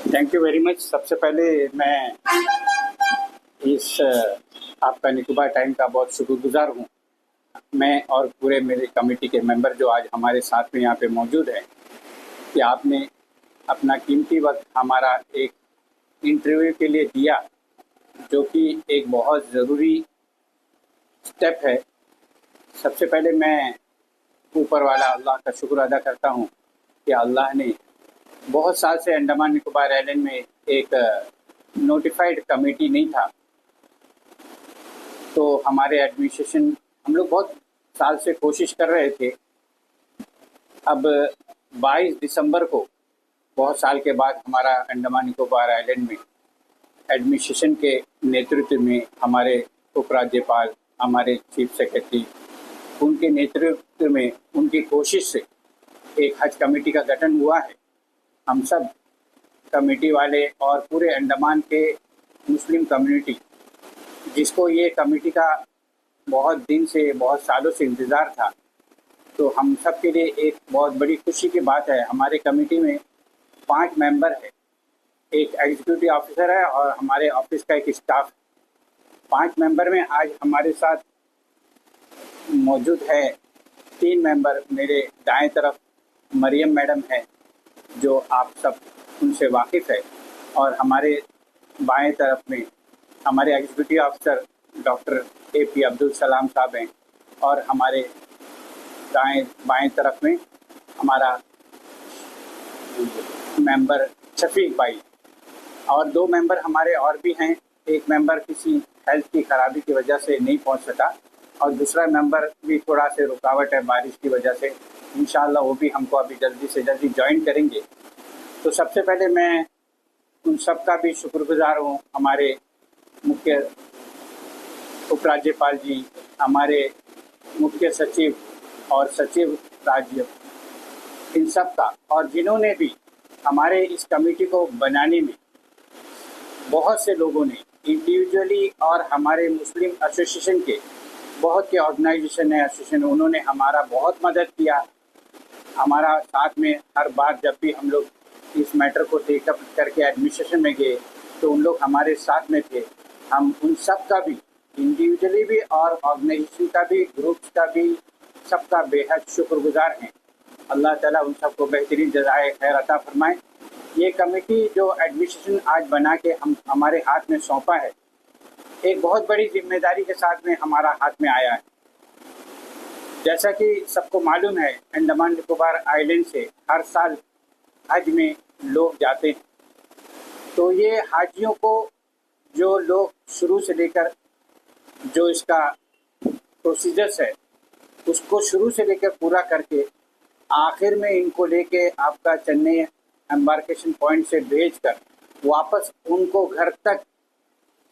Thank you very much. सबसे पहले मैं इस आपका निकुबा टाइम का बहुत शुक्रगुजार हूँ। मैं और पूरे मेरे कमेटी के मेंबर जो आज हमारे साथ में यहाँ पे मौजूद हैं कि आपने अपना कीमती वक्त हमारा एक इंटरव्यू के लिए दिया, जो कि एक बहुत ज़रूरी स्टेप है। सबसे पहले मैं ऊपर वाला अल्लाह का शुक्र अदा करता हूँ कि अल्लाह ने बहुत साल से अंडमान निकोबार आइलैंड में एक नोटिफाइड कमेटी नहीं था, तो हमारे एडमिनिस्ट्रेशन हम लोग बहुत साल से कोशिश कर रहे थे। अब 22 दिसंबर को बहुत साल के बाद हमारा अंडमान निकोबार आइलैंड में एडमिनिस्ट्रेशन के नेतृत्व में हमारे उपराज्यपाल, हमारे चीफ सेक्रेटरी, उनके नेतृत्व में, उनकी कोशिश से एक हज कमेटी का गठन हुआ है। हम सब कमेटी वाले और पूरे अंडमान के मुस्लिम कम्युनिटी, जिसको ये कमेटी का बहुत दिन से, बहुत सालों से इंतज़ार था, तो हम सब के लिए एक बहुत बड़ी खुशी की बात है। हमारे कमेटी में 5 मेंबर है, एक एग्जीक्यूटिव ऑफिसर है और हमारे ऑफिस का एक स्टाफ। 5 मेंबर में आज हमारे साथ मौजूद है 3 मेंबर। मेरे दाएं तरफ मरियम मैडम है, जो आप सब उनसे वाकिफ़ है, और हमारे बाएं तरफ में हमारे executive officer doctor AP Abdul Salam साहब हैं, और हमारे बाएं तरफ में हमारा मेंबर शफीक भाई, और 2 मेंबर हमारे और भी हैं। एक मेंबर किसी हेल्थ की खराबी की वजह से नहीं पहुंच सका, और दूसरा मेंबर भी थोड़ा से रुकावट है बारिश की वजह से। इंशाल्लाह वो भी हमको अभी जल्दी से जल्दी ज्वाइन करेंगे। तो सबसे पहले मैं उन सब का भी शुक्रगुजार हूँ, हमारे मुख्य उपराज्यपाल जी, हमारे मुख्य सचिव और सचिव राज्य, इन सब का, और जिन्होंने भी हमारे इस कमेटी को बनाने में, बहुत से लोगों ने इंडिविजुअली और हमारे मुस्लिम एसोसिएशन के बहुत के ऑर्गेनाइजेशन है, एसोसिएशन, उन्होंने हमारा बहुत मदद किया। हमारा साथ में हर बार जब भी हम लोग इस मैटर को टेकअप करके एडमिनिस्ट्रेशन में गए, तो उन लोग हमारे साथ में थे। हम उन सब का भी इंडिविजुअली भी और ऑर्गेनाइजेशन का भी, ग्रुप्स का भी, सबका बेहद शुक्रगुजार हैं। अल्लाह ताला उन सबको बेहतरीन जज़ाए खैर अता फरमाए। ये कमेटी जो एडमिनिस्ट्रेशन आज बना के हमारे हाथ में सौंपा है, एक बहुत बड़ी जिम्मेदारी के साथ में हमारा हाथ में आया है। जैसा कि सबको मालूम है, अंडमान निकोबार आइलैंड से हर साल हज में लोग जाते हैं, तो ये हाजियों को, जो लोग शुरू से लेकर जो इसका प्रोसीजर्स है उसको शुरू से लेकर पूरा करके आखिर में इनको लेके आपका चेन्नई एम्बार्केशन पॉइंट से भेजकर वापस उनको घर तक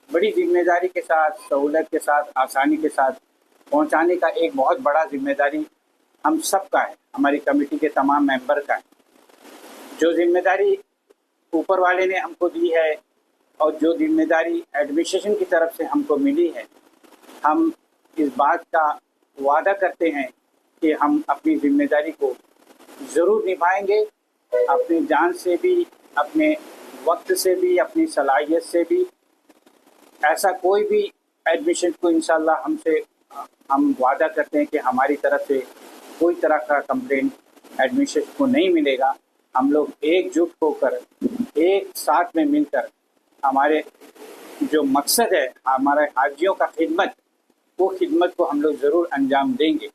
बड़ी जिम्मेदारी के साथ, सहूलत के साथ, आसानी के साथ पहुंचाने का एक बहुत बड़ा जिम्मेदारी हम सब का है, हमारी कमेटी के तमाम मेंबर का है। जो जिम्मेदारी ऊपर वाले ने हमको दी है और जो जिम्मेदारी एडमिनिस्ट्रेशन की तरफ से हमको मिली है, हम इस बात का वादा करते हैं कि हम अपनी जिम्मेदारी को ज़रूर निभाएंगे, अपनी जान से भी, अपने वक्त से भी, अपनी सलाहियत से भी। ऐसा कोई भी एडमिशन को इंशाल्लाह हम वादा करते हैं कि हमारी तरफ से कोई तरह का कंप्लेंट एडमिशन को नहीं मिलेगा। हम लोग एकजुट होकर, एक साथ में मिलकर, हमारे जो मकसद है हमारे हाजियों का खिदमत, वो खिदमत को हम लोग ज़रूर अंजाम देंगे।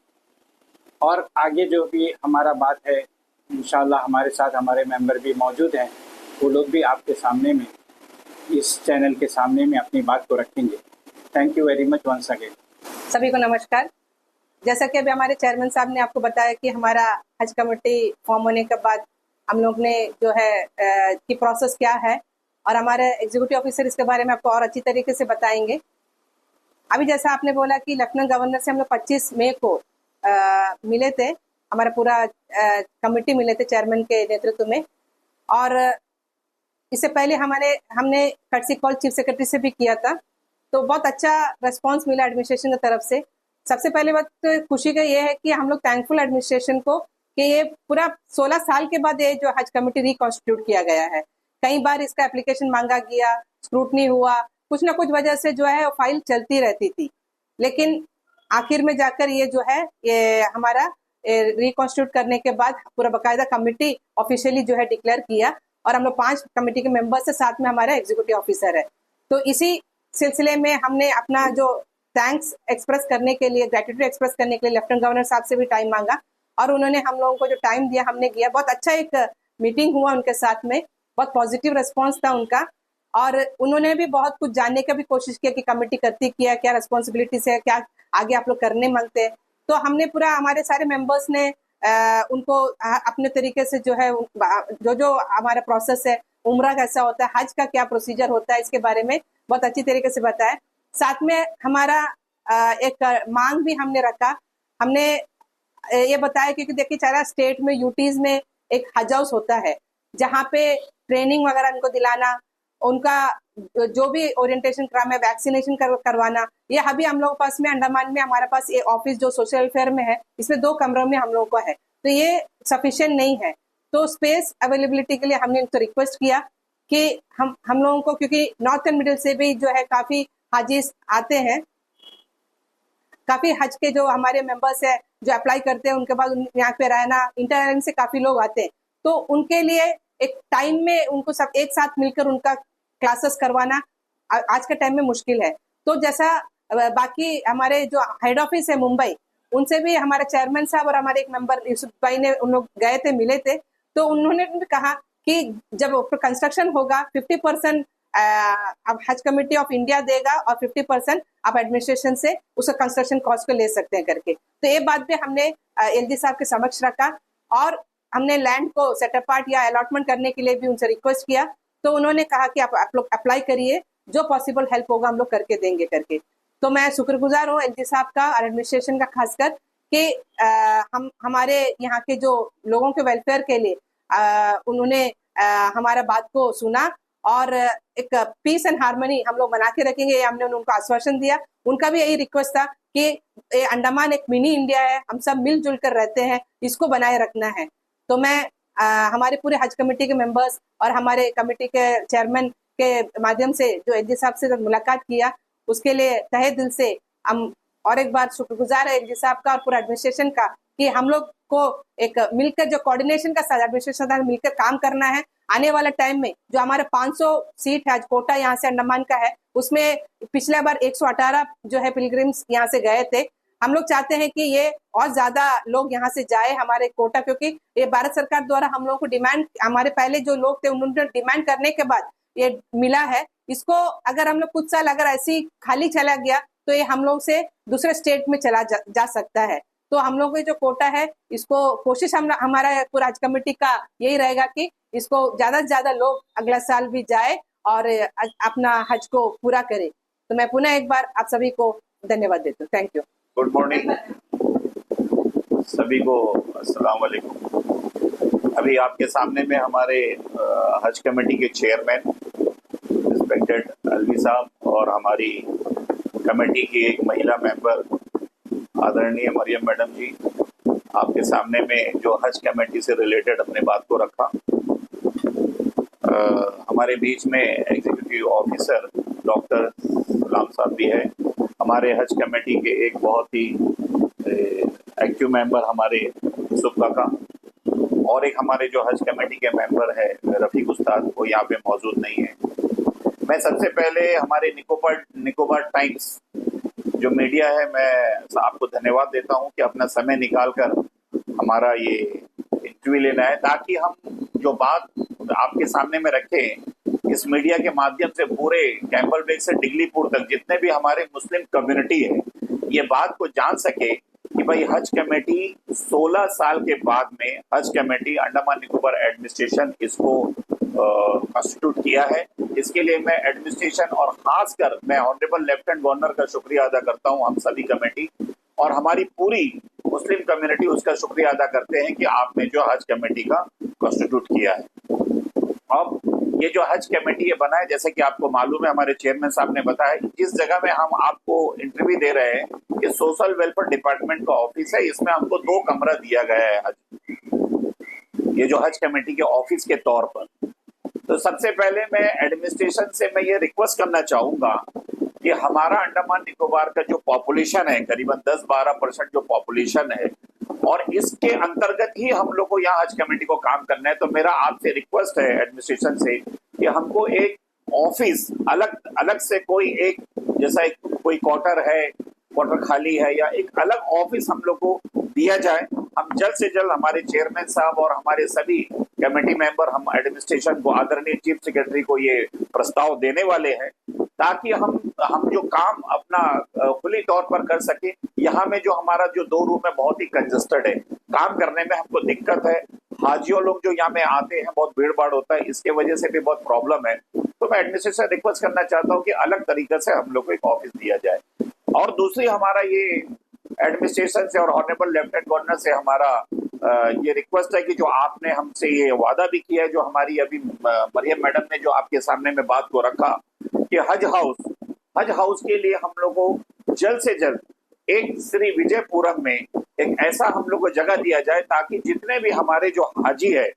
और आगे जो भी हमारा बात है, इंशाल्लाह हमारे साथ हमारे मेंबर भी मौजूद हैं, वो लोग भी आपके सामने में, इस चैनल के सामने में अपनी बात को रखेंगे। Thank you very much once again. सभी को नमस्कार। जैसा कि अभी हमारे चेयरमैन साहब ने आपको बताया कि हमारा हज कमेटी फॉर्म होने के बाद हम लोग ने जो है की प्रोसेस क्या है, और हमारे एग्जीक्यूटिव ऑफिसर इसके बारे में आपको और अच्छी तरीके से बताएंगे। अभी जैसा आपने बोला कि लेफ्टिनेंट गवर्नर से हम लोग 25 मई को मिले थे, हमारा पूरा कमेटी मिले थे चेयरमैन के नेतृत्व में, और इससे पहले हमने कर्टसी कॉल चीफ सेक्रेटरी से भी किया था, तो बहुत अच्छा रिस्पांस मिला एडमिनिस्ट्रेशन की तरफ से। सबसे पहले बात तो खुशी का ये है कि हम लोग थैंकफुल एडमिनिस्ट्रेशन को कि ये पूरा 16 साल के बाद ये जो हज कमेटी रिकॉन्स्टिट्यूट किया गया है। कई बार इसका एप्लीकेशन मांगा गया, स्क्रूटनी हुआ, कुछ ना कुछ वजह से जो है फाइल चलती रहती थी। लेकिन आखिर में जाकर ये जो है ये हमारा रिकॉन्स्टिट्यूट करने के बाद पूरा बकायदा कमिटी ऑफिशियली जो है डिक्लेयर किया, और हम लोग 5 कमेटी के मेंबर्स से, साथ में हमारा एग्जीक्यूटिव ऑफिसर है। तो इसी सिलसिले में हमने अपना जो थैंक्स एक्सप्रेस करने के लिए, ग्रेटिट्यूड एक्सप्रेस करने के लिए लेफ्टिनेंट गवर्नर साहब से भी टाइम मांगा, और उन्होंने हम लोगों को जो टाइम दिया हमने किया। बहुत अच्छा एक मीटिंग हुआ उनके साथ में, बहुत पॉजिटिव रिस्पॉन्स था उनका, और उन्होंने भी बहुत कुछ जानने का भी कोशिश किया कि कमेटी करती क्या, क्या रिस्पॉन्सिबिलिटीज है, क्या आगे आप लोग करने मांगते हैं। तो हमने पूरा, हमारे सारे मेंबर्स ने उनको अपने तरीके से जो है जो हमारा प्रोसेस है, उम्रा कैसा होता है, हज का क्या प्रोसीजर होता है, इसके बारे में बहुत अच्छी तरीके से बताया। साथ में हमारा एक मांग भी हमने रखा, हमने ये बताया क्योंकि देखिए सारा स्टेट में यूटीज में एक हज हाउस होता है, जहाँ पे ट्रेनिंग वगैरह उनको दिलाना, उनका जो भी ओरिएंटेशन कराना, वैक्सीनेशन करवाना, ये अभी हम लोग पास में अंडमान में हमारे पास ये ऑफिस जो सोशल वेलफेयर में है, इसमें 2 कमरों में हम लोगों को है, तो ये सफिशिएंट नहीं है। तो स्पेस अवेलेबिलिटी के लिए हमने उनसे रिक्वेस्ट किया कि हम लोगों को, क्योंकि नॉर्थ एंड मिडिल से भी जो है काफी हाजीज आते हैं, काफी हज के जो हमारे मेंबर्स है जो अप्लाई करते हैं, उनके बाद यहाँ पे रहना, इंटरनेट से काफी लोग आते हैं, तो उनके लिए एक टाइम में उनको सब एक साथ मिलकर उनका क्लासेस करवाना आज के टाइम में मुश्किल है। तो जैसा बाकी हमारे जो हेड ऑफिस है मुंबई, उनसे भी हमारे चेयरमैन साहब और हमारे एक मेंबर यूसुफ भाई ने, उन लोग गए थे, मिले थे, तो उन्होंने भी कहा कि जब कंस्ट्रक्शन होगा 50% अब हज कमेटी ऑफ इंडिया देगा और 50% आप एडमिनिस्ट्रेशन से उसका कंस्ट्रक्शन कॉस्ट को ले सकते हैं करके। तो ये बात भी हमने एलजी साहब के समक्ष रखा, और हमने लैंड को सेट अपार्ट या अलॉटमेंट करने के लिए भी उनसे रिक्वेस्ट किया। तो उन्होंने कहा कि आप लोग अप्लाई करिए, जो पॉसिबल हेल्प होगा हम लोग करके देंगे करके। तो मैं शुक्रगुजार हूँ एलजी साहब का और एडमिनिस्ट्रेशन का खासकर कि हम हमारे यहाँ के जो लोगों के वेलफेयर के लिए उन्होंने हमारा बात को सुना, और एक पीस एंड हार्मनी हम लोग बना के रखेंगे, ये हमने उनको आश्वासन दिया। उनका भी यही रिक्वेस्ट था कि अंडमान एक मिनी इंडिया है, हम सब मिलजुल कर रहते हैं, इसको बनाए रखना है। तो मैं हमारे पूरे हज कमेटी के मेंबर्स और हमारे कमेटी के चेयरमैन के माध्यम से जो एलजी साहब से मुलाकात किया, उसके लिए तहे दिल से हम और एक बार शुक्रगुजार है एलजी साहब का और पूरा एडमिनिस्ट्रेशन का कि हम लोग को एक मिलकर जो कोऑर्डिनेशन का साथ एडमिनिस्ट्रेशन साथ मिलकर काम करना है। आने वाला टाइम में जो हमारे 500 सीट है, आज कोटा यहाँ से अंडमान का है, उसमें पिछले बार 118 जो है पिलग्रिम्स यहाँ से गए थे। हम लोग चाहते हैं कि ये और ज्यादा लोग यहाँ से जाए हमारे कोटा, क्योंकि ये भारत सरकार द्वारा हम लोगों को डिमांड, हमारे पहले जो लोग थे उन्होंने डिमांड करने के बाद ये मिला है। इसको अगर हम लोग कुछ साल अगर ऐसी खाली चला गया तो ये हम लोग से दूसरे स्टेट में चला जा सकता है। तो हम लोग का जो कोटा है, इसको कोशिश हमारा पूरा हज कमेटी का यही रहेगा कि इसको ज्यादा से ज्यादा लोग अगला साल भी जाए और अपना हज को पूरा करे। तो मैं पुनः एक बार आप सभी को धन्यवाद देती हूँ। Thank you. गुड मॉर्निंग सभी को, अस्सलाम वालेकुम। अभी आपके सामने में हमारे हज कमेटी के चेयरमैन रिस्पेक्टेड अलवी साहब और हमारी कमेटी की एक महिला मेंबर आदरणीय मरियम मैडम जी आपके सामने में जो हज कमेटी से रिलेटेड अपने बात को रखा। हमारे बीच में एग्जीक्यूटिव ऑफिसर डॉक्टर सलाम साहब भी है, हमारे हज कमेटी के एक बहुत ही एक्टिव मेंबर हमारे यूसुफ काका, और एक हमारे जो हज कमेटी के मेंबर है रफीक उस्ताद, वो यहाँ पे मौजूद नहीं है। मैं सबसे पहले हमारे निकोबार टाइम्स जो मीडिया है, मैं आपको धन्यवाद देता हूँ कि अपना समय निकालकर हमारा ये इंटरव्यू लेना है, ताकि हम जो बात आपके सामने में रखें, इस मीडिया के माध्यम से पूरे कैंपबेल बेक से डिगलीपुर तक जितने भी हमारे मुस्लिम कम्युनिटी है, ये बात को जान सके कि भाई हज कमेटी 16 साल के बाद में हज कमेटी अंडमान निकोबार एडमिनिस्ट्रेशन इसको कॉन्स्टिट्यूट किया है। इसके लिए मैं एडमिनिस्ट्रेशन और खासकर मैं ऑनरेबल लेफ्टिनेंट गवर्नर का शुक्रिया अदा करता हूं। हम सभी कमेटी और हमारी पूरी मुस्लिम कम्युनिटी उसका शुक्रिया अदा करते हैं कि आपने जो हज कमेटी का कॉन्स्टिट्यूट किया है। अब ये जो हज कमेटी ये बना है, जैसे कि आपको मालूम है, हमारे चेयरमैन साहब ने बताया, जिस जगह में हम आपको इंटरव्यू दे रहे हैं ये सोशल वेलफेयर डिपार्टमेंट का ऑफिस है। इसमें हमको 2 कमरा दिया गया है हज, ये जो हज कमेटी के ऑफिस के तौर पर। तो सबसे पहले मैं एडमिनिस्ट्रेशन से मैं ये रिक्वेस्ट करना चाहूंगा कि हमारा अंडमान निकोबार का जो पॉपुलेशन है करीबन 10-12% जो पॉपुलेशन है, और इसके अंतर्गत ही हम लोग को यहाँ हज कमेटी को काम करना है। तो मेरा आपसे रिक्वेस्ट है एडमिनिस्ट्रेशन से कि हमको एक ऑफिस अलग अलग से कोई एक, जैसा एक कोई क्वार्टर खाली है या एक अलग ऑफिस हम लोग को दिया जाए। हम जल्द से जल्द हमारे चेयरमैन साहब और हमारे सभी कमेटी मेंबर, हम एडमिनिस्ट्रेशन को, आदरणीय चीफ सेक्रेटरी को ये प्रस्ताव देने वाले हैं ताकि हम जो काम अपना खुली तौर पर कर सके। यहाँ में जो हमारा जो 2 रूम है बहुत ही कंजस्टेड है, काम करने में हमको दिक्कत है। हाजियों लोग जो यहाँ में आते हैं बहुत भीड़ भाड़ होता है, इसके वजह से भी बहुत प्रॉब्लम है। तो मैं एडमिनिस्ट्रेशन से रिक्वेस्ट करना चाहता हूँ कि अलग तरीके से हम लोग को एक ऑफिस दिया जाए। और दूसरी हमारा ये एडमिनिस्ट्रेशन से और ऑनरेबल लेफ्टिनेंट गवर्नर से हमारा ये रिक्वेस्ट है कि जो आपने हमसे ये वादा भी किया है, जो हमारी अभी मरियम मैडम ने जो आपके सामने में बात को रखा कि हज हाउस के लिए हम लोग को जल्द से जल्द एक श्री विजयपुरम में एक ऐसा हम लोग को जगह दिया जाए ताकि जितने भी हमारे जो हाजी है,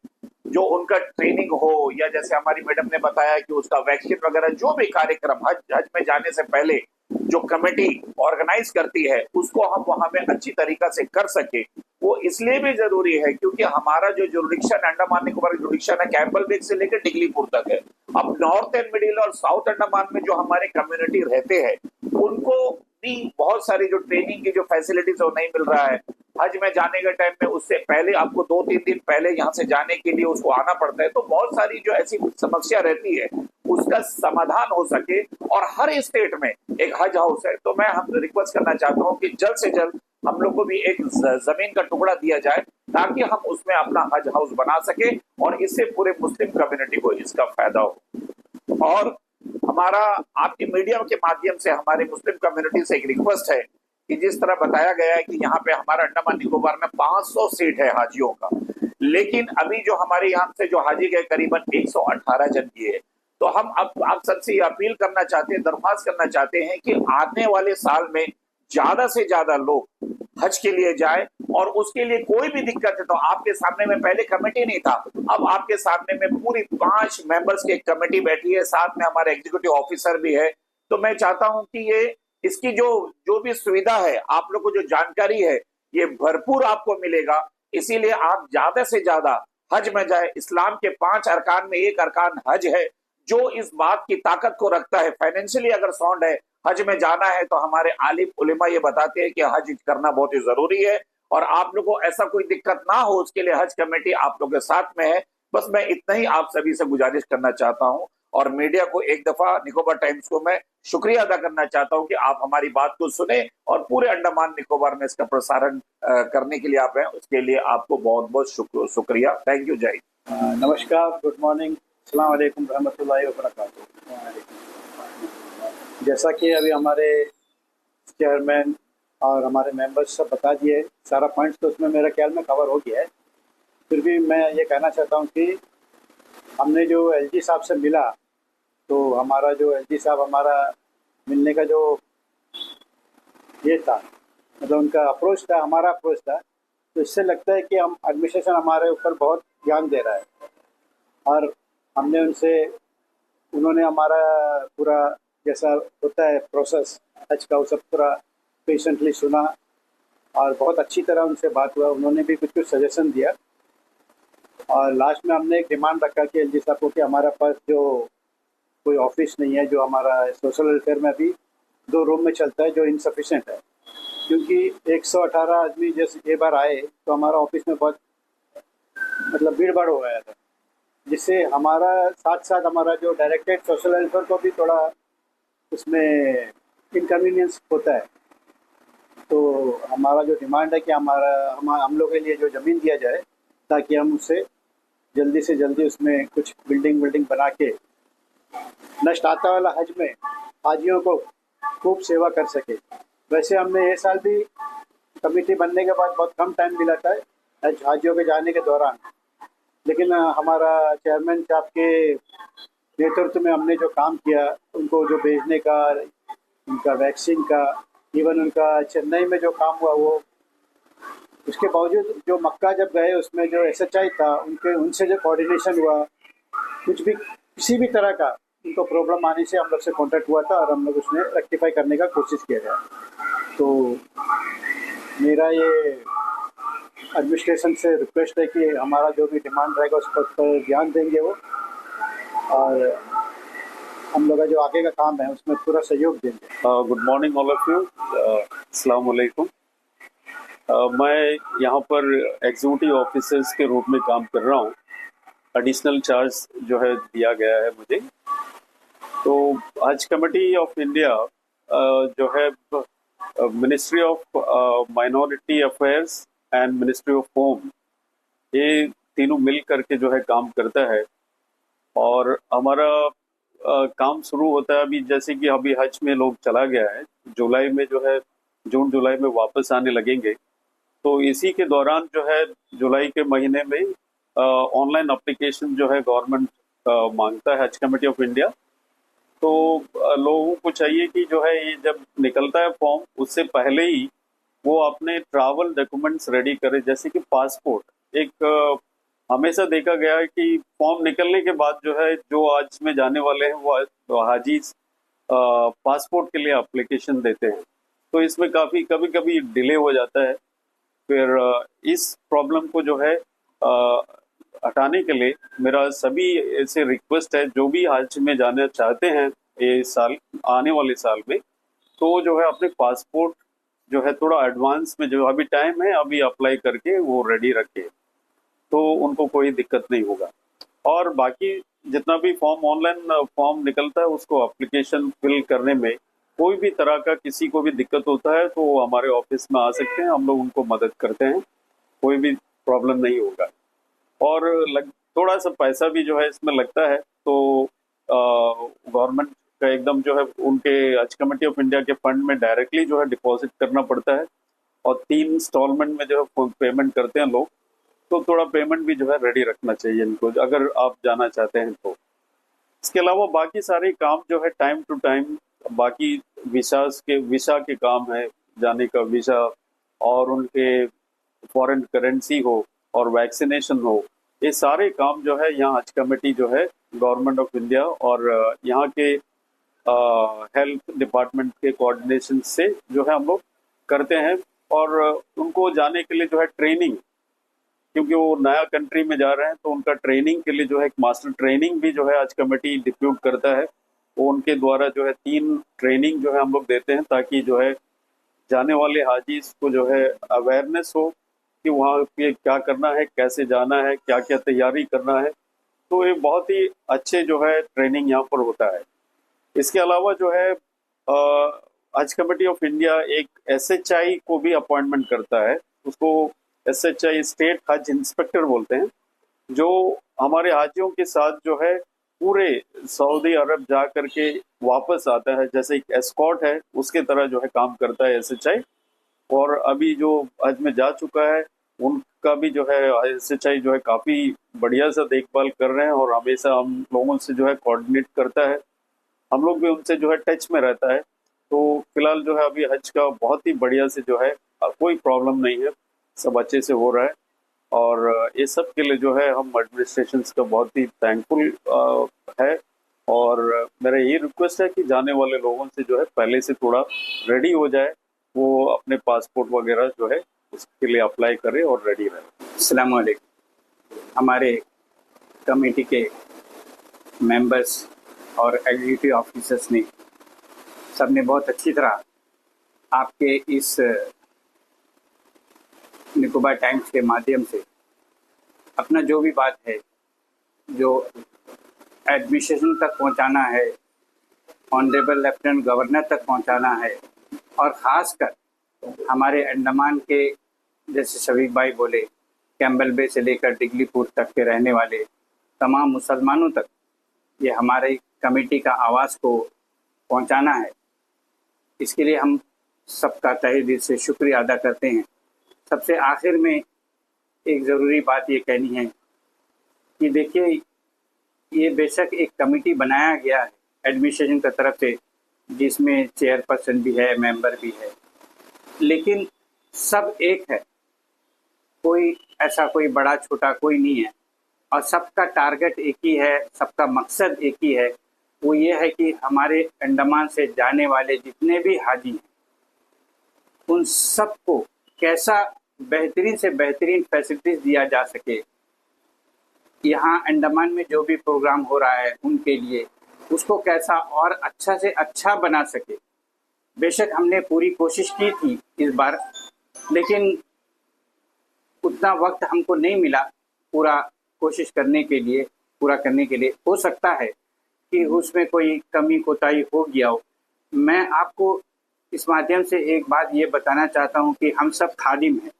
जो उनका ट्रेनिंग हो, या जैसे हमारी मैडम ने बताया कि उसका वैक्सीन वगैरह जो भी कार्यक्रम हज में जाने से पहले जो कमेटी ऑर्गेनाइज करती है उसको हम वहां में अच्छी तरीका से कर सके। वो इसलिए भी जरूरी है क्योंकि हमारा जो जुरिडिक्शन अंडमान निकोबार जुरिडिक्शन है कैंपबेल बेक से लेकर डिगलीपुर तक है। अब नॉर्थ एंड मिडिल और साउथ अंडमान में जो हमारे कम्युनिटी रहते हैं उनको भी बहुत सारी जो ट्रेनिंग की जो फैसिलिटीज है वो नहीं मिल रहा है। हज में जाने के टाइम में उससे पहले आपको 2-3 दिन पहले यहाँ से जाने के लिए उसको आना पड़ता है। तो बहुत सारी जो ऐसी समस्या रहती है उसका समाधान हो सके, और हर स्टेट में एक हज हाउस है। तो मैं हम रिक्वेस्ट करना चाहता हूँ कि जल्द से जल्द हम लोग को भी एक जमीन का टुकड़ा दिया जाए ताकि हम उसमें अपना हज हाउस बना सके और इससे पूरे मुस्लिम कम्युनिटी को इसका फायदा हो। और हमारा आपके मीडिया के माध्यम से हमारे मुस्लिम कम्युनिटी से एक रिक्वेस्ट है कि जिस तरह बताया गया है कि यहाँ पे हमारा अंडमान निकोबार में 500 सीट है हाजियों का, लेकिन अभी जो हमारे यहाँ से जो हाजी गए करीबन 118 जन किए। तो हम अब आप सबसे अपील करना चाहते हैं, दरख्वास्त करना चाहते हैं कि आने वाले साल में ज्यादा से ज्यादा लोग हज के लिए जाए, और उसके लिए कोई भी दिक्कत है तो आपके सामने में पहले कमेटी नहीं था, अब आपके सामने में पूरी 5 मेंबर्स की एक कमेटी बैठी है, साथ में हमारे एग्जीक्यूटिव ऑफिसर भी है। तो मैं चाहता हूं कि ये इसकी जो भी सुविधा है, आप लोग को जो जानकारी है, ये भरपूर आपको मिलेगा। इसीलिए आप ज्यादा से ज्यादा हज में जाए। इस्लाम के 5 अरकान में एक अरकान हज है जो इस बात की ताकत को रखता है। फाइनेंशियली अगर साउंड है, हज में जाना है, तो हमारे आलिम उलेमा ये बताते हैं कि हज करना बहुत ही जरूरी है, और आप लोग को ऐसा कोई दिक्कत ना हो उसके लिए हज कमेटी आप लोग के साथ में है। बस मैं इतना ही आप सभी से गुजारिश करना चाहता हूं, और मीडिया को एक दफा निकोबार टाइम्स को मैं शुक्रिया अदा करना चाहता हूं कि आप हमारी बात को सुने और पूरे अंडमान निकोबार में इसका प्रसारण करने के लिए आप हैं, उसके लिए आपको बहुत बहुत शुक्रिया। Thank you. जय नमस्कार, गुड मॉर्निंग, अस्सलाम वालेकुम रहमतुल्लाहि व बरकातुहू। जैसा कि अभी हमारे चेयरमैन और हमारे मेंबर्स सब बता दिए, सारा पॉइंट्स तो उसमें मेरा ख्याल में कवर हो गया है। फिर भी मैं ये कहना चाहता हूँ कि हमने जो एलजी साहब से मिला, तो हमारा जो एलजी साहब हमारा मिलने का जो ये था, मतलब उनका अप्रोच था, हमारा अप्रोच था, तो इससे लगता है कि हम एडमिनिस्ट्रेशन हमारे ऊपर बहुत ध्यान दे रहा है। और हमने उन्होंने हमारा पूरा जैसा होता है प्रोसेस हज का, वो सब पूरा पेशेंटली सुना और बहुत अच्छी तरह उनसे बात हुआ। उन्होंने भी कुछ सजेशन दिया, और लास्ट में हमने एक डिमांड रखा कि एलजी साहब को कि हमारे पास जो कोई ऑफिस नहीं है, जो हमारा सोशल वेलफेयर में अभी 2 रूम में चलता है, जो इनसफिशेंट है, क्योंकि 118 आदमी जैसे ये बार आए तो हमारा ऑफिस में बहुत मतलब भीड़ भाड़ हो गया था, जिससे हमारा साथ साथ हमारा जो डायरेक्टेड सोशल वेलफेयर को भी थोड़ा उसमें इनकन्वीनियंस होता है। तो हमारा जो डिमांड है कि हम लोग के लिए जो ज़मीन दिया जाए, ताकि हम उससे जल्दी से जल्दी उसमें कुछ बिल्डिंग बना के नेक्स्ट आता वाला हज में हाजियों को खूब सेवा कर सके। वैसे हमने ये साल भी कमेटी बनने के बाद बहुत कम टाइम मिला था हाजियों के जाने के दौरान, लेकिन हमारा चेयरमैन साहब के नेतृत्व में हमने जो काम किया, उनको जो भेजने का, उनका वैक्सीन का, इवन उनका चेन्नई में जो काम हुआ, वो उसके बावजूद जो मक्का जब गए उसमें जो SHI था, उनसे जो कोऑर्डिनेशन हुआ, कुछ भी किसी भी तरह का उनको प्रॉब्लम आने से हम लोग से कांटेक्ट हुआ था और हम लोग उसमें रेक्टिफाई करने का कोशिश किया गया। तो मेरा ये एडमिनिस्ट्रेशन से रिक्वेस्ट है कि हमारा जो भी डिमांड रहेगा उस पर ध्यान देंगे वो, और हम लोग का जो आगे का काम है उसमें पूरा सहयोग देंगे। Good morning all of you, अस्सलाम वालेकुम। मैं यहाँ पर एग्जीक्यूटिव ऑफिसर्स के रूप में काम कर रहा हूँ। एडिशनल चार्ज जो है दिया गया है मुझे। तो हज कमेटी ऑफ इंडिया जो है ministry of minority affairs and ministry of home, ये तीनों मिल करके जो है काम करता है। और हमारा काम शुरू होता है अभी, जैसे कि अभी हज में लोग चला गया है, जुलाई में जो है जून जुलाई में वापस आने लगेंगे। तो इसी के दौरान जो है जुलाई के महीने में ऑनलाइन एप्लीकेशन जो है गवर्नमेंट मांगता है हज कमेटी ऑफ इंडिया। तो लोगों को चाहिए कि जो है ये जब निकलता है फॉर्म, उससे पहले ही वो अपने ट्रैवल डॉक्यूमेंट्स रेडी करे, जैसे कि पासपोर्ट। एक हमेशा देखा गया है कि फॉर्म निकलने के बाद जो है जो आज में जाने वाले हैं वो हाजी पासपोर्ट के लिए एप्लीकेशन देते हैं। तो इसमें काफ़ी कभी कभी डिले हो जाता है। फिर इस प्रॉब्लम को जो है हटाने के लिए मेरा सभी ऐसे रिक्वेस्ट है, जो भी हज में जाना चाहते हैं ये साल, आने वाले साल में, तो जो है अपने पासपोर्ट जो है थोड़ा एडवांस में, जो अभी टाइम है अभी अप्लाई करके वो रेडी रखे, तो उनको कोई दिक्कत नहीं होगा। और बाकी जितना भी फॉर्म ऑनलाइन फॉर्म निकलता है उसको एप्लीकेशन फिल करने में कोई भी तरह का किसी को भी दिक्कत होता है तो वो हमारे ऑफिस में आ सकते हैं, हम लोग उनको मदद करते हैं, कोई भी प्रॉब्लम नहीं होगा। और थोड़ा सा पैसा भी जो है इसमें लगता है, तो गवर्नमेंट का एकदम जो है उनके हज कमेटी ऑफ इंडिया के फंड में डायरेक्टली जो है डिपॉजिट करना पड़ता है, और 3 इंस्टॉलमेंट में जो है पेमेंट करते हैं लोग। तो थोड़ा पेमेंट भी जो है रेडी रखना चाहिए इनको, अगर आप जाना चाहते हैं तो। इसके अलावा बाकी सारे काम जो है टाइम टू टाइम, बाकी वीसा के काम है, जाने का वीसा, और उनके फॉरेन करेंसी हो और वैक्सीनेशन हो, ये सारे काम जो है यहाँ हज कमेटी जो है गवर्नमेंट ऑफ इंडिया और यहाँ के हेल्थ डिपार्टमेंट के कोऑर्डिनेशन से जो है हम लोग करते हैं। और उनको जाने के लिए जो है ट्रेनिंग, क्योंकि वो नया कंट्री में जा रहे हैं, तो उनका ट्रेनिंग के लिए जो है एक मास्टर ट्रेनिंग भी जो है हज कमेटी डिप्यूट करता है। वो उनके द्वारा जो है 3 ट्रेनिंग जो है हम लोग देते हैं, ताकि जो है जाने वाले हाजीज को जो है अवेयरनेस हो कि वहाँ पे क्या करना है, कैसे जाना है, क्या क्या तैयारी करना है। तो ये बहुत ही अच्छे जो है ट्रेनिंग यहाँ पर होता है। इसके अलावा जो है हज कमेटी ऑफ इंडिया एक SHI को भी अपॉइंटमेंट करता है, उसको SHI स्टेट हज इंस्पेक्टर बोलते हैं, जो हमारे हाजियों के साथ जो है पूरे सऊदी अरब जा करके वापस आता है, जैसे एक एस्कॉर्ट है उसके तरह जो है काम करता है SHI। और अभी जो हज में जा चुका है उनका भी जो है SHI जो है काफ़ी बढ़िया सा देखभाल कर रहे हैं, और हमेशा हम लोगों से जो है कोऑर्डिनेट करता है, हम लोग भी उनसे जो है टच में रहता है। तो फिलहाल जो है अभी हज का बहुत ही बढ़िया से जो है कोई प्रॉब्लम नहीं है, सब अच्छे से हो रहा है। और ये सब के लिए जो है हम एडमिनिस्ट्रेशन का बहुत ही थैंकफुल है। और मेरा ये रिक्वेस्ट है कि जाने वाले लोगों से जो है पहले से थोड़ा रेडी हो जाए, वो अपने पासपोर्ट वगैरह जो है उसके लिए अप्लाई करें और रेडी रहे। अस्सलाम वालेकुम। हमारे कमेटी के मेंबर्स और एग्जीक्यूटिव ऑफिसर्स ने सबने बहुत अच्छी तरह आपके इस निकोबार टाइम्स के माध्यम से अपना जो भी बात है, जो एडमिनिस्ट्रेशन तक पहुंचाना है, ऑनरेबल लेफ्टिनेंट गवर्नर तक पहुंचाना है, और ख़ासकर हमारे अंडमान के, जैसे शफीक भाई बोले, कैम्बल बे से लेकर डिगलीपुर तक के रहने वाले तमाम मुसलमानों तक ये हमारी कमेटी का आवाज़ को पहुंचाना है। इसके लिए हम सबका तहे दिल से शुक्रिया अदा करते हैं। सबसे आखिर में एक ज़रूरी बात ये कहनी है कि देखिए, ये बेशक एक कमेटी बनाया गया है एडमिनिस्ट्रेशन की तरफ से, जिसमें चेयरपर्सन भी है, मेंबर भी है, लेकिन सब एक है, कोई ऐसा कोई बड़ा छोटा कोई नहीं है। और सबका टारगेट एक ही है, सबका मकसद एक ही है, वो ये है कि हमारे अंडमान से जाने वाले जितने भी हाजी हैं उन सबको कैसा बेहतरीन से बेहतरीन फैसिलिटीज़ दिया जा सके। यहाँ अंडमान में जो भी प्रोग्राम हो रहा है उनके लिए उसको कैसा और अच्छा से अच्छा बना सके। बेशक हमने पूरी कोशिश की थी इस बार, लेकिन उतना वक्त हमको नहीं मिला पूरा कोशिश करने के लिए, पूरा करने के लिए। हो सकता है कि उसमें कोई कमी कोताही हो गया हो। मैं आपको इस माध्यम से एक बात ये बताना चाहता हूँ कि हम सब खादिम हैं,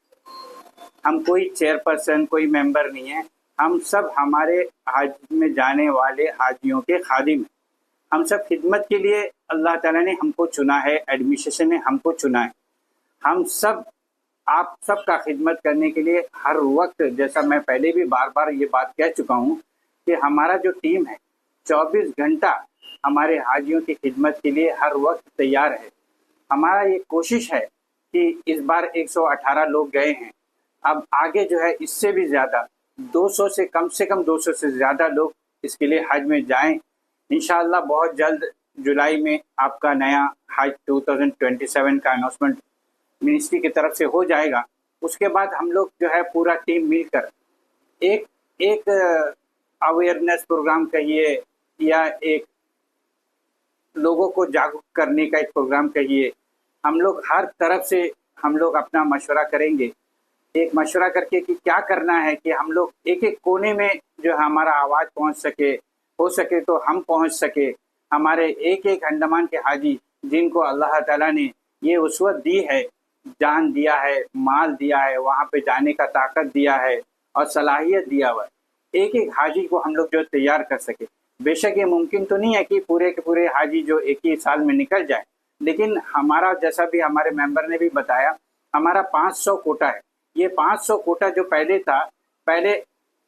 हम कोई चेयरपर्सन कोई मेंबर नहीं है, हम सब हमारे हज में जाने वाले हाजियों के खादिम हैं। हम सब खिदमत के लिए अल्लाह ताला ने हमको चुना है, एडमिनिस्ट्रेशन ने हमको चुना है। हम सब आप सबका खिदमत करने के लिए हर वक्त, जैसा मैं पहले भी बार बार ये बात कह चुका हूँ कि हमारा जो टीम है 24 घंटा हमारे हाजियों की खिदमत के लिए हर वक्त तैयार है। हमारा ये कोशिश है कि इस बार 118 लोग गए हैं, अब आगे जो है इससे भी ज़्यादा 200 से कम 200 से ज़्यादा लोग इसके लिए हज में जाएं। इंशाअल्लाह बहुत जल्द जुलाई में आपका नया हज 2027 का अनाउंसमेंट मिनिस्ट्री की तरफ से हो जाएगा। उसके बाद हम लोग जो है पूरा टीम मिलकर एक अवेयरनेस प्रोग्राम कहिए या एक लोगों को जागरूक करने का एक प्रोग्राम कहिए, हम लोग हर तरफ से हम लोग अपना मशवरा करेंगे, एक मशवरा करके कि क्या करना है कि हम लोग एक एक कोने में जो हमारा आवाज़ पहुंच सके, हो सके तो हम पहुंच सके। हमारे एक एक अंडमान के हाजी जिनको अल्लाह ताला ने ये उसवत दी है, जान दिया है, माल दिया है, वहाँ पे जाने का ताकत दिया है और सलाहियत दिया हुआ है, एक एक हाजी को हम लोग जो तैयार कर सके। बेशक ये मुमकिन तो नहीं है कि पूरे के पूरे हाजी जो एक ही साल में निकल जाए, लेकिन हमारा जैसा भी हमारे मेंबर ने भी बताया, हमारा 500 कोटा है। ये 500 कोटा जो पहले था, पहले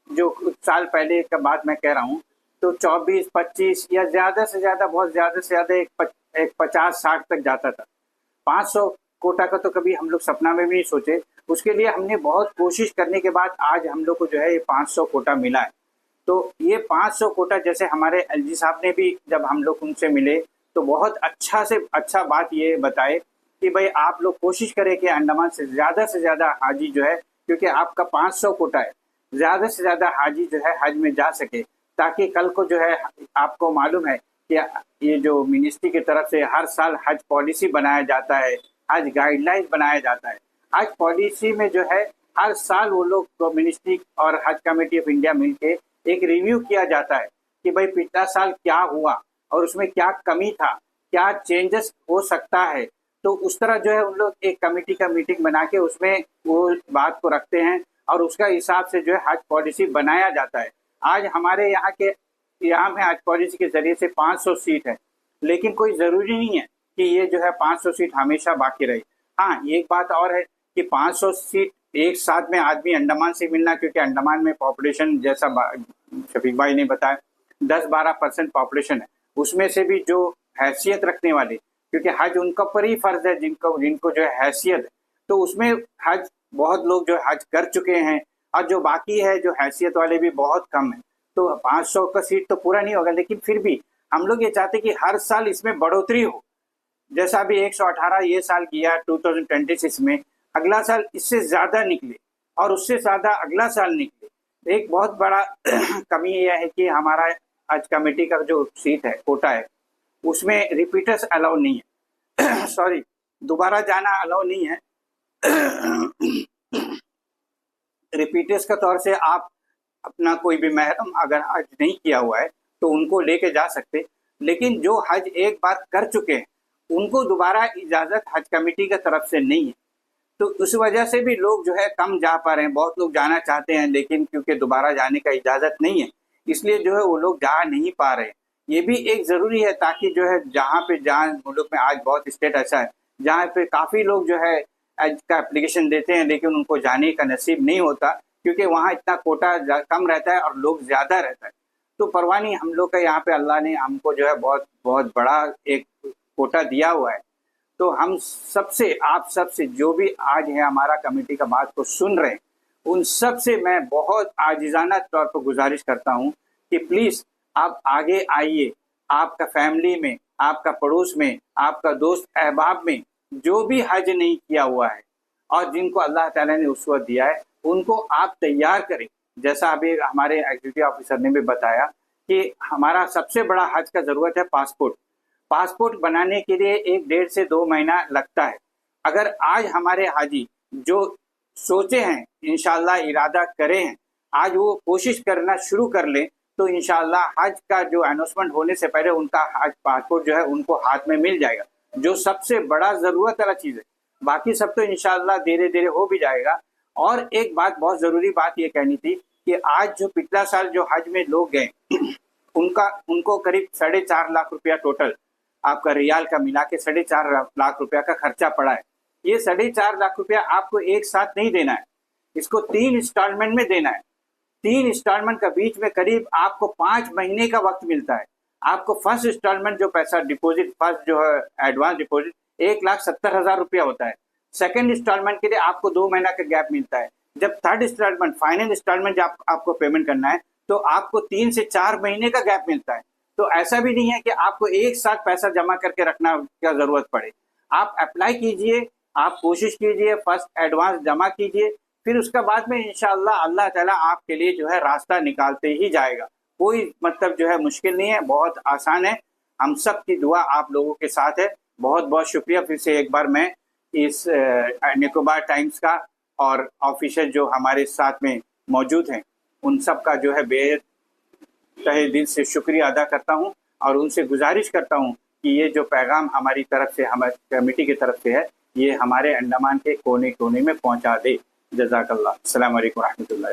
जो कुछ साल पहले का बात मैं कह रहा हूँ, तो 24-25 या ज़्यादा से ज़्यादा, बहुत ज़्यादा से ज़्यादा एक 50-60 तक जाता था। 500 कोटा का तो कभी हम लोग सपना में भी नहीं सोचे। उसके लिए हमने बहुत कोशिश करने के बाद आज हम लोग को जो है ये 500 कोटा मिला है। तो ये 500 कोटा, जैसे हमारे एलजी साहब ने भी जब हम लोग उनसे मिले तो बहुत अच्छा से अच्छा बात ये बताए कि भाई आप लोग कोशिश करें कि अंडमान से ज़्यादा हाजी जो है, क्योंकि आपका 500 कोटा है, ज़्यादा से ज़्यादा हाजी जो है हज में जा सके, ताकि कल को जो है आपको मालूम है कि ये जो मिनिस्ट्री की तरफ से हर साल हज पॉलिसी बनाया जाता है, हज गाइडलाइंस बनाया जाता है। हज पॉलिसी में जो है हर साल वो लोग तो मिनिस्ट्री और हज कमेटी ऑफ इंडिया मिलके एक रिव्यू किया जाता है कि भाई पिछला साल क्या हुआ और उसमें क्या कमी था, क्या चेंजेस हो सकता है। तो उस तरह जो है उन लोग एक कमेटी का मीटिंग बना के उसमें वो बात को रखते हैं और उसका हिसाब से जो है हज पॉलिसी बनाया जाता है। आज हमारे यहाँ में हज पॉलिसी के जरिए से 500 सीट है, लेकिन कोई ज़रूरी नहीं है कि ये जो है 500 सीट हमेशा बाकी रहे। हाँ, एक बात और है कि 500 सीट एक साथ में आदमी अंडमान से मिलना, क्योंकि अंडमान में पॉपुलेशन जैसा शफीक भाई ने बताया 10-12% पॉपुलेशन है, उसमें से भी जो हैसियत रखने वाले, क्योंकि हज उनका पर ही फ़र्ज है जिनको जो है हैसियत है, तो उसमें हज बहुत लोग जो हज कर चुके हैं और जो बाकी है जो हैसियत वाले भी बहुत कम है। तो 500 का सीट तो पूरा नहीं होगा, लेकिन फिर भी हम लोग ये चाहते कि हर साल इसमें बढ़ोतरी हो। जैसा अभी 118 ये साल किया 2026 में, अगला साल इससे ज़्यादा निकले और उससे ज़्यादा अगला साल निकले। एक बहुत बड़ा कमी यह है कि हमारा हज कमेटी का जो सीट है, कोटा है, उसमें रिपीटर्स अलाउ नहीं है सॉरी, दोबारा जाना अलाउ नहीं है रिपीटर्स का तौर से आप अपना कोई भी महरम अगर हज नहीं किया हुआ है तो उनको लेके जा सकते, लेकिन जो हज एक बार कर चुके हैं उनको दोबारा इजाज़त हज कमेटी की तरफ से नहीं है। तो उस वजह से भी लोग जो है कम जा पा रहे हैं। बहुत लोग जाना चाहते हैं, लेकिन क्योंकि दोबारा जाने का इजाज़त नहीं है, इसलिए जो है वो लोग जा नहीं पा रहे हैं। ये भी एक ज़रूरी है ताकि जो है जहाँ मुल्क में आज बहुत स्टेट ऐसा है जहाँ पे काफ़ी लोग जो है हज का एप्लीकेशन देते हैं, लेकिन उनको जाने का नसीब नहीं होता, क्योंकि वहाँ इतना कोटा कम रहता है और लोग ज़्यादा रहता है। तो परवाह नहीं, हम लोग का यहाँ पे अल्लाह ने हमको जो है बहुत बहुत बड़ा एक कोटा दिया हुआ है। तो हम सबसे, आप सबसे जो भी आज है हमारा कमेटी का बात को सुन रहे हैं, उन सब से मैं बहुत आजिज़ाना तौर पर गुजारिश करता हूँ कि प्लीज़ आप आगे आइए। आपका फैमिली में, आपका पड़ोस में, आपका दोस्त अहबाब में जो भी हज नहीं किया हुआ है और जिनको अल्लाह ताला ने उस वक्त दिया है, उनको आप तैयार करें। जैसा अभी हमारे एग्जीक्यूटिव ऑफिसर ने भी बताया कि हमारा सबसे बड़ा हज का ज़रूरत है पासपोर्ट। पासपोर्ट बनाने के लिए 1 से 2 महीना लगता है। अगर आज हमारे हाजी जो सोचे हैं, इंशाल्लाह इरादा करें हैं, आज वो कोशिश करना शुरू कर लें तो इंशाल्लाह हज का जो अनाउंसमेंट होने से पहले उनका हज पासपोर्ट जो है उनको हाथ में मिल जाएगा, जो सबसे बड़ा ज़रूरत वाला चीज़ है। बाकी सब तो इंशाल्लाह धीरे धीरे हो भी जाएगा। और एक बात, बहुत ज़रूरी बात ये कहनी थी कि आज जो पिछला साल जो हज में लोग गए उनको करीब 4.5 लाख रुपया टोटल आपका रियाल का मिला के 4.5 लाख रुपया का खर्चा पड़ा है। ये 4.5 लाख रुपया आपको एक साथ नहीं देना है, इसको 3 इंस्टॉलमेंट में देना है। 3 इंस्टॉलमेंट का बीच में करीब आपको 5 महीने का वक्त मिलता है। आपको फर्स्ट इंस्टॉलमेंट जो पैसा डिपॉजिट, फर्स्ट जो है एडवांस डिपॉजिट 1,70,000 रुपया होता है। सेकेंड इंस्टॉलमेंट के लिए आपको 2 महीना का गैप मिलता है। जब थर्ड इंस्टॉलमेंट, फाइनल इंस्टॉलमेंट जब आपको पेमेंट करना है तो आपको 3 से 4 महीने का गैप मिलता है। तो ऐसा भी नहीं है कि आपको एक साथ पैसा जमा करके रखना क्या ज़रूरत पड़े। आप अप्लाई कीजिए, आप कोशिश कीजिए, फर्स्ट एडवांस जमा कीजिए, फिर उसके बाद में इंशाअल्लाह अल्लाह ताला आपके लिए जो है रास्ता निकालते ही जाएगा। कोई मतलब जो है मुश्किल नहीं है, बहुत आसान है। हम सब की दुआ आप लोगों के साथ है। बहुत बहुत शुक्रिया फिर से एक बार मैं इस निकोबार टाइम्स का और ऑफिसर जो हमारे साथ में मौजूद हैं उन सब का जो है बेहद तहे दिल से शुक्रिया अदा करता हूं और उनसे गुजारिश करता हूं कि ये जो पैगाम हमारी तरफ से, हमारी कमेटी की तरफ से है, ये हमारे अंडमान के कोने कोने में पहुंचा दे। जज़ाकल्लाह। अस्सलाम वालेकुम रहमतुल्लाह।